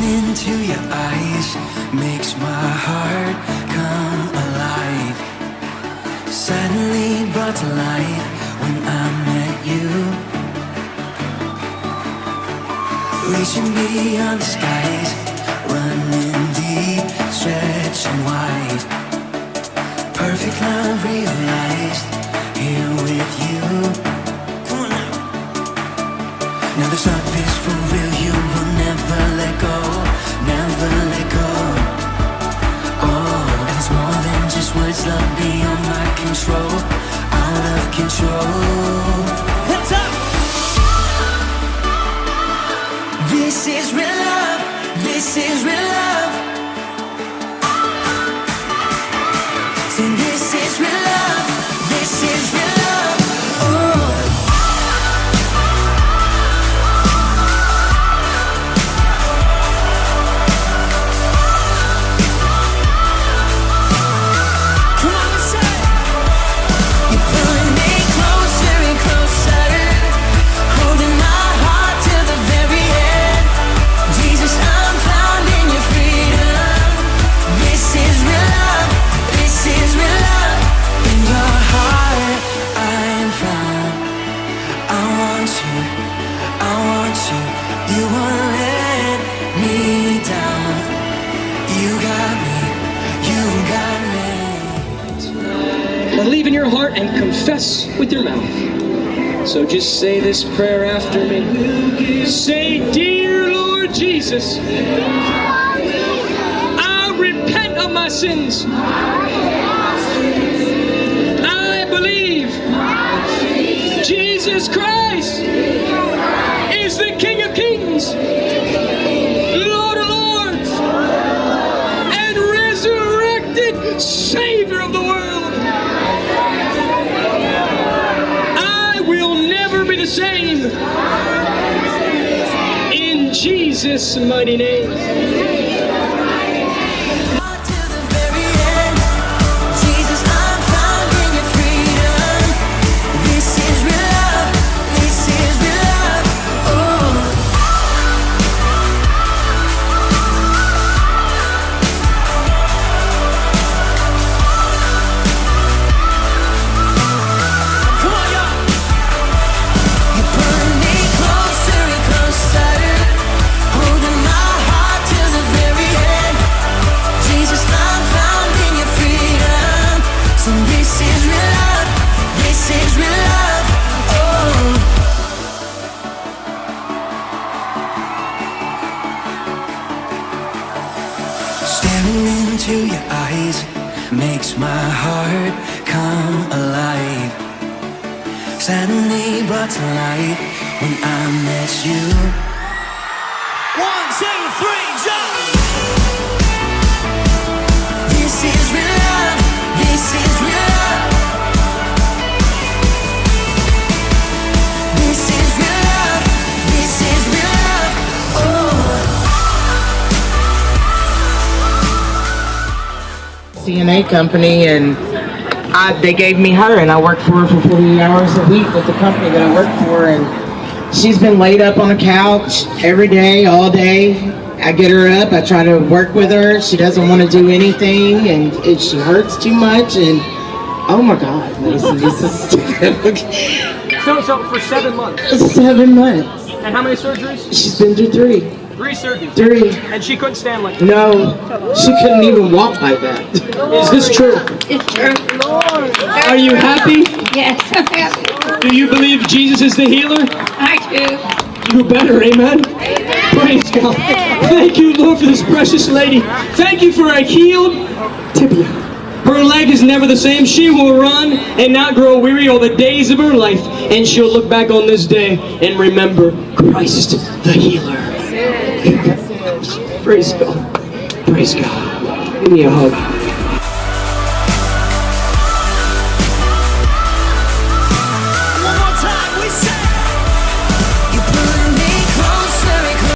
into your eyes makes my heart come alive. Suddenly brought to life when I met you. Reaching beyond the skies, running deep, stretching wide. Perfect love realized here with you. Come on now. Now this love is for real, you will never let go, never let go. Oh, and it's more than just words, love beyond my control, out of control. Hands up! This is real love, this is real love. Say this is real love, this is real love. Oh. Believe in your heart and confess with your mouth. So just say this prayer after me. Say, dear Lord Jesus, I repent of my sins. I believe Jesus Christ is the King of Kings, Lord of Lords, and resurrected Savior of the world. Same in Jesus' mighty name. Into your eyes makes my heart come alive. Suddenly brought to life when I met you. 1, 2, 3, jump! This is real love, this is real love. This is real love, this is real love. CNA company, and they gave me her, and I worked for her for 40 hours a week with the company that I work for, and she's been laid up on a couch every day, all day. I get her up, I try to work with her. She doesn't want to do anything, and she hurts too much, and oh my God, Mason, this is So for 7 months. 7 months. And how many surgeries? She's been through 3. 3 surgeries. 3. And she couldn't stand like that. No, she couldn't even walk like that. Is this true? It's true. Lord. Are you happy? Yes, I'm happy. Do you believe Jesus is the healer? I do. You better, amen? Praise God. Thank you, Lord, for this precious lady. Thank you for a healed tibia. Her leg is never the same. She will run and not grow weary all the days of her life. And she'll look back on this day and remember Christ the healer. Praise God. Praise God. Give me a hug. One more time, we say